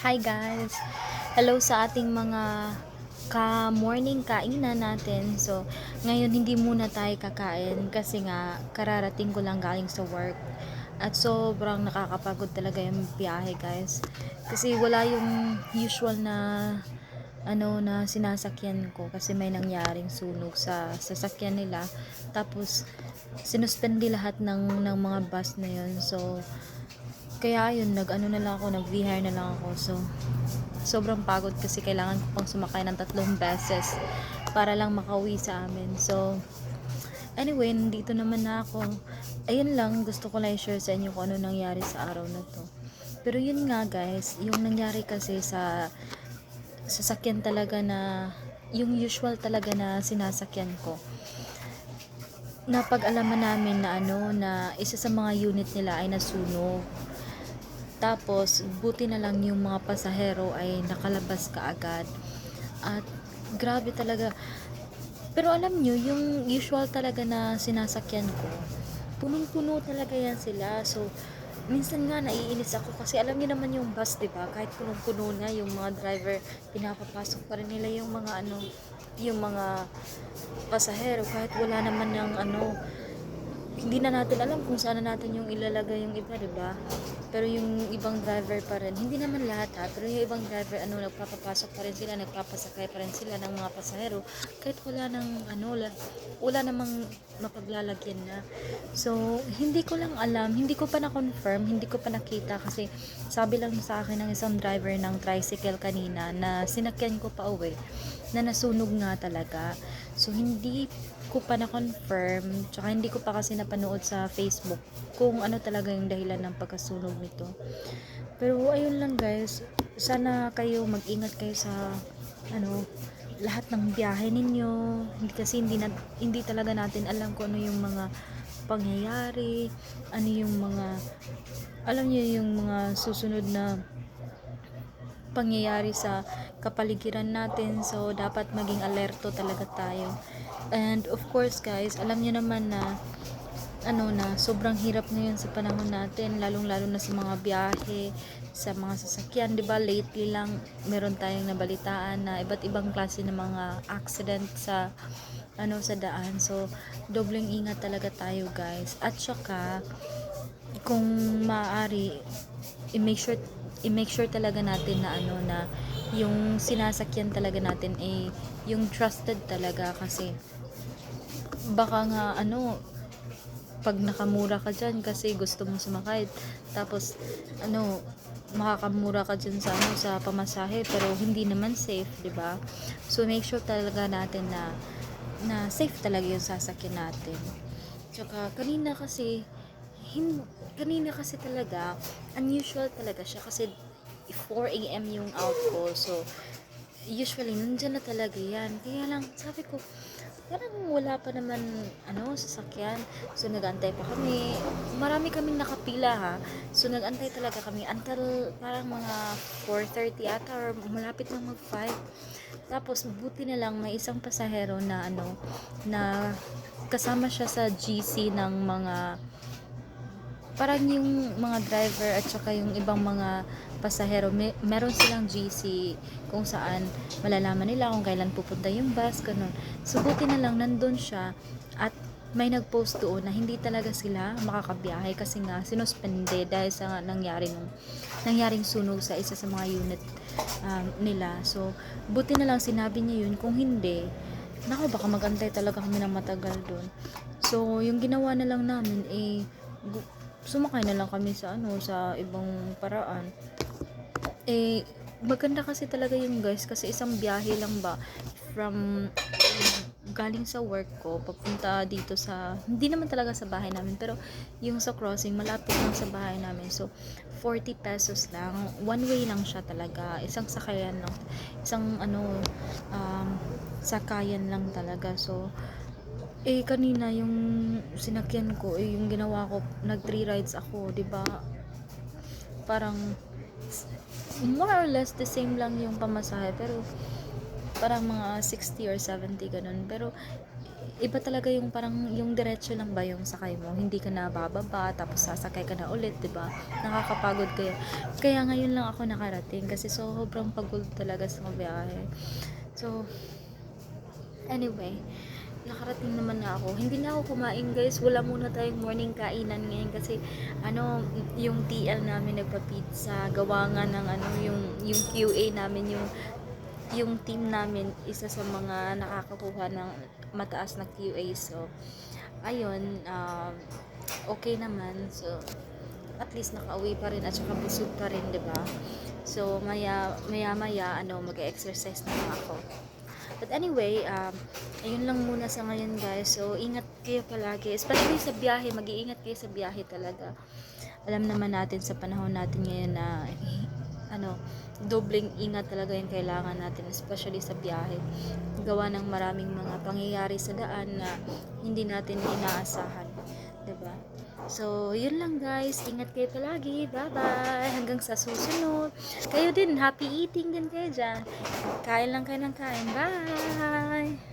Hi guys! Hello sa ating mga ka-morning kainan natin. So, ngayon hindi muna tayo kakain kasi nga kararating ko lang galing sa work. At sobrang nakakapagod talaga yung biyahe guys. Kasi wala yung usual na na sinasakyan ko kasi may nangyaring sunog sa sasakyan nila. Tapos sinuspende lahat ng mga bus na yun. So, kaya yun, na lang ako, nag-VR na lang ako. So, sobrang pagod kasi kailangan ko pang sumakay ng 3 beses para lang makauwi sa amin. So, anyway, nandito naman na ako. Ayun lang, gusto ko lang i-share sa inyo kung ano nangyari sa araw na to. Pero yun nga guys, yung nangyari kasi sa sasakyan talaga na, yung usual talaga na sinasakyan ko. Napag-alaman namin na na isa sa mga unit nila ay nasunog. Tapos, buti na lang yung mga pasahero ay nakalabas kaagad. At, grabe talaga. Pero alam nyo, yung usual talaga na sinasakyan ko, punong-puno talaga yan sila. So, minsan nga naiinis ako kasi alam niyo naman yung bus, 'di ba? Kahit punong-puno na yung mga driver, pinapapasok pa rin nila yung mga yung mga pasahero kahit wala naman ng hindi na natin alam kung saan na natin yung ilalagay yung iba, 'di ba? Pero yung ibang driver pa rin, hindi naman lahat pero yung ibang driver nagpapapasok pa rin sila, nagpapasakay pa rin sila ng mga pasahero kahit wala nang wala namang mapaglalagyan na. So, hindi ko lang alam, hindi ko pa na-confirm, hindi ko pa nakita kasi sabi lang sa akin ng isang driver ng tricycle kanina na sinakyan ko pa uwi na nasunog nga talaga. So, hindi ko pa na-confirm, tsaka hindi ko pa kasi napanood sa Facebook kung ano talaga yung dahilan ng pagkasunog nito. Pero ayun lang guys, sana kayo mag-ingat kayo sa lahat ng biyahe ninyo. Hindi talaga natin alam kung ano yung mga pangyayari, ano yung mga alam niyo yung mga susunod na pangyayari sa kapaligiran natin. So, dapat maging alerto talaga tayo. And of course guys, alam niyo naman na sobrang hirap ngayon sa panahon natin, lalong-lalo na sa mga biyahe, sa mga sasakyan, 'di ba? Lately lang meron tayong nabalitaan na iba't ibang klase ng mga accident sa sa daan. So, dobleng ingat talaga tayo, guys. At saka kung maaari, i-make sure talaga natin na na yung sinasakyan talaga natin ay yung trusted talaga kasi baka nga pag nakamura ka dyan kasi gusto mong sumakay tapos makakamura ka dyan sa sa pamasahe pero hindi naman safe, 'di ba? So make sure talaga natin na safe talaga yung sasakyan natin. Tsaka kanina kasi talaga unusual talaga siya kasi 4 a.m. yung out ko. So usually nandyan na talaga yan. Kaya lang sabi ko parang wala pa naman sasakyan. So nagantay pa kami. Marami kaming nakapila ha. So nagantay talaga kami until parang mga 4:30 ata or malapit na mag 5. Tapos buti na lang may isang pasahero na na kasama siya sa GC ng mga parang yung mga driver at saka yung ibang mga pasahero, meron silang GC kung saan malalaman nila kung kailan pupunta yung bus, ganun. So, buti na lang nandun siya at may nag-post doon na hindi talaga sila makakabiyahe kasi nga sinuspende dahil sa nangyaring sunog sa isa sa mga unit nila. So, buti na lang sinabi niya yun. Kung hindi, naku, baka magantay talaga kami ng matagal doon. So, yung ginawa na lang namin sumakay na lang kami sa sa ibang paraan. Maganda kasi talaga yun guys kasi isang biyahe lang ba from galing sa work ko papunta dito sa hindi naman talaga sa bahay namin pero yung sa crossing malapit lang sa bahay namin. So 40 pesos lang, one way lang siya talaga, isang sakayan lang, isang sakayan lang talaga. So kanina yung sinakyan ko, yung ginawa ko, nag 3 rides ako, 'di ba? Parang more or less the same lang yung pamasahe pero parang mga 60 or 70 ganun. Pero Iba talaga yung parang yung diretso lang ba yung sakay mo, hindi ka na bababa tapos sasakay ka na ulit, 'di ba? Nakakapagod kaya ngayon lang ako nakarating kasi sobrang pagod talaga sa biyahe. So anyway, nakarating naman na ako. Hindi na ako kumain, guys. Wala muna tayong morning kainan ngayon kasi yung TL namin nagpa-pizza. Gawa nga ng yung QA namin, yung team namin, isa sa mga nakakakuha ng mataas na QA. So ayun, okay naman. So at least nakauwi pa rin at saka busog pa rin, 'di ba? So maya mag-exercise na lang ako. But anyway, ayun lang muna sa ngayon, guys. So ingat kayo palagi, especially sa biyahe. Mag-iingat kayo sa biyahe talaga. Alam naman natin sa panahon natin ngayon na dobling ingat talaga yung kailangan natin, especially sa biyahe. Gawa ng maraming mga pangyayari sa daan na hindi natin inaasahan, 'di ba? So, yun lang, guys. Ingat kayo palagi. Bye-bye. Hanggang sa susunod. Kayo din, happy eating din kayo dyan. Kain lang kayo ng kain. Bye!